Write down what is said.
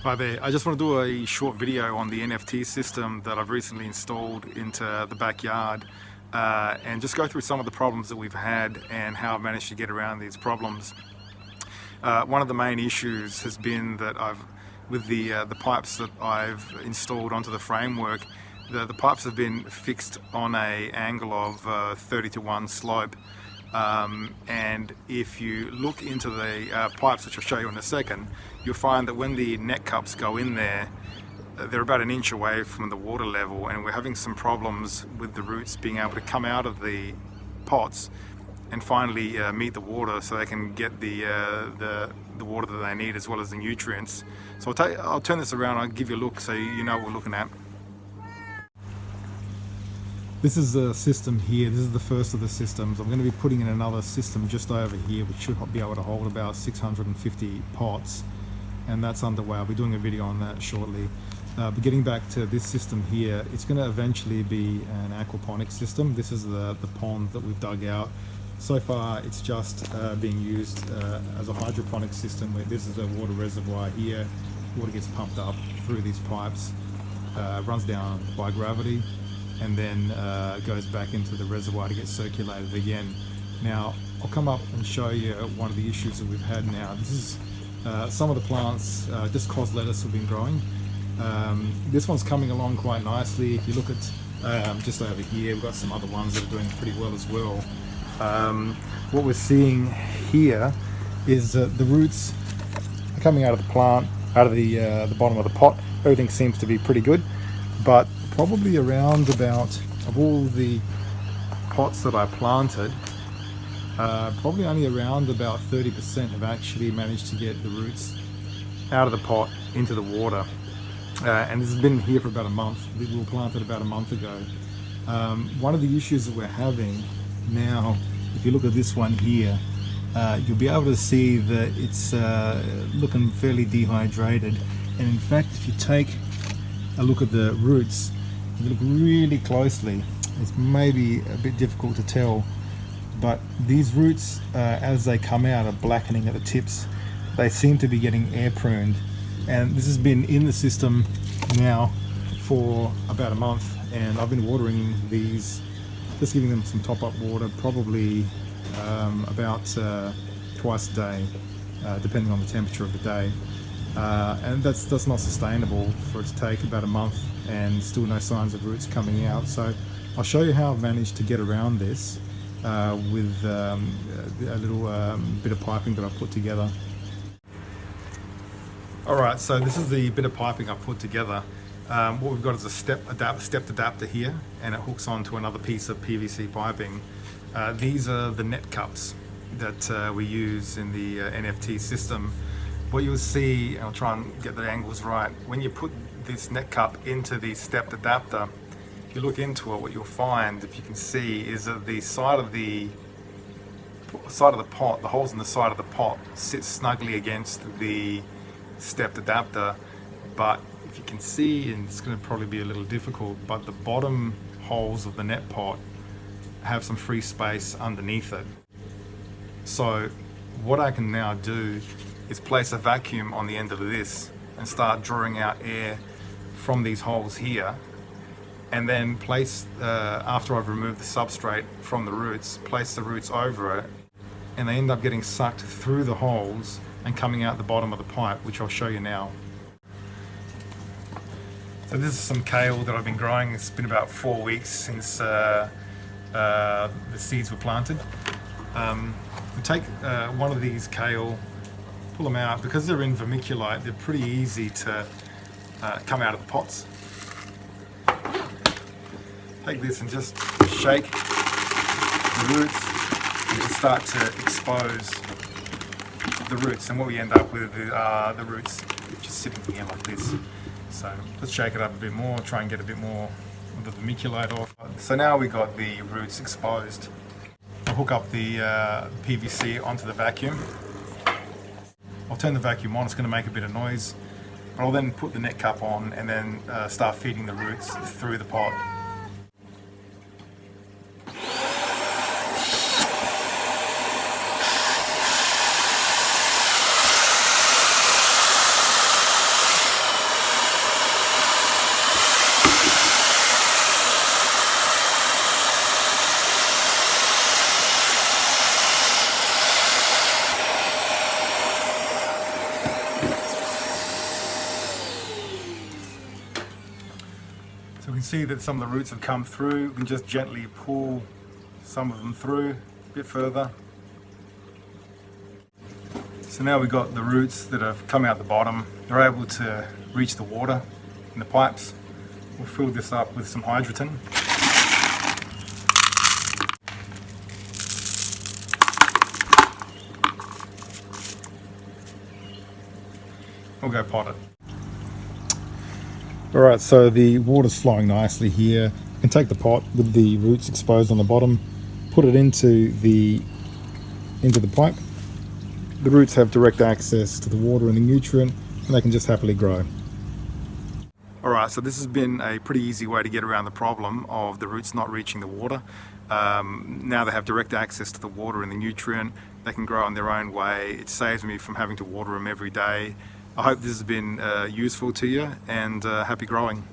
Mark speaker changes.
Speaker 1: Hi there, I just want to do a short video on the NFT system that I've recently installed into the backyard and just go through some of the problems that we've had and how I've managed to get around these problems. One of the main issues has been that with the pipes that I've installed onto the framework, the pipes have been fixed on an angle of 30-to-1 slope. And if you look into the pipes, which I'll show you in a second, you'll find that when the net cups go in there, they're about an inch away from the water level, and we're having some problems with the roots being able to come out of the pots and finally meet the water so they can get the water that they need as well as the nutrients. So I'll turn this around, I'll give you a look so you know what we're looking at. This is the system here. This is the first of the systems. I'm going to be putting in another system just over here, which should be able to hold about 650 pots, and that's underway. I'll be doing a video on that shortly. But getting back to this system here, it's going to eventually be an aquaponics system. This is the pond that we've dug out. So far, it's just being used as a hydroponic system, where this is a water reservoir here. Water gets pumped up through these pipes, runs down by gravity, and then goes back into the reservoir to get circulated again. Now, I'll come up and show you one of the issues that we've had now. This is some of the plants, just cos lettuce have been growing. This one's coming along quite nicely. If you look at just over here, we've got some other ones that are doing pretty well as well. What we're seeing here is the roots are coming out of the plant, out of the bottom of the pot. Everything seems to be pretty good, but probably around about, of all the pots that I planted, probably only around about 30% have actually managed to get the roots out of the pot into the water. And this has been here for about a month. We were planted about a month ago. One of the issues that we're having now, if you look at this one here, you'll be able to see that it's looking fairly dehydrated. And in fact, if you take a look at the roots, if you look really closely, it's maybe a bit difficult to tell, but these roots, as they come out, are blackening at the tips. They seem to be getting air pruned, and this has been in the system now for about a month, and I've been watering these, just giving them some top-up water, probably about twice a day, depending on the temperature of the day. And that's not sustainable for it to take about a month and still no signs of roots coming out. So I'll show you how I've managed to get around this with a little bit of piping that I've put together. Alright, so this is the bit of piping I've put together. What we've got is a stepped adapter here, and it hooks onto another piece of PVC piping. These are the net cups that we use in the NFT system. What you'll see, and I'll try and get the angles right, when you put this net cup into the stepped adapter, if you look into it, what you'll find, if you can see, is that the side of the pot, the holes in the side of the pot, sit snugly against the stepped adapter. But if you can see, and it's going to probably be a little difficult, but the bottom holes of the net pot have some free space underneath it. So what I can now do is place a vacuum on the end of this and start drawing out air from these holes here, and then place, after I've removed the substrate from the roots, place the roots over it, and they end up getting sucked through the holes and coming out the bottom of the pipe, which I'll show you now. So this is some kale that I've been growing. It's been about 4 weeks since the seeds were planted. We take one of these kale, pull them out. Because they're in vermiculite, they're pretty easy to come out of the pots. Take this and just shake the roots and just start to expose the roots. And what we end up with are the roots just sitting here like this. So let's shake it up a bit more, try and get a bit more of the vermiculite off. So now we've got the roots exposed. I'll hook up the PVC onto the vacuum. I'll turn the vacuum on, it's going to make a bit of noise. I'll then put the net cup on and then start feeding the roots through the pot. can see that some of the roots have come through. We can just gently pull some of them through a bit further. So now we've got the roots that have come out the bottom. They're able to reach the water in the pipes. We'll fill this up with some hydrogen. We'll go pot it. Alright, so the water's flowing nicely here. You can take the pot with the roots exposed on the bottom, put it into the pipe. The roots have direct access to the water and the nutrient, and they can just happily grow. Alright, so this has been a pretty easy way to get around the problem of the roots not reaching the water. Now they have direct access to the water and the nutrient. They can grow in their own way. It saves me from having to water them every day. I hope this has been useful to you, and happy growing.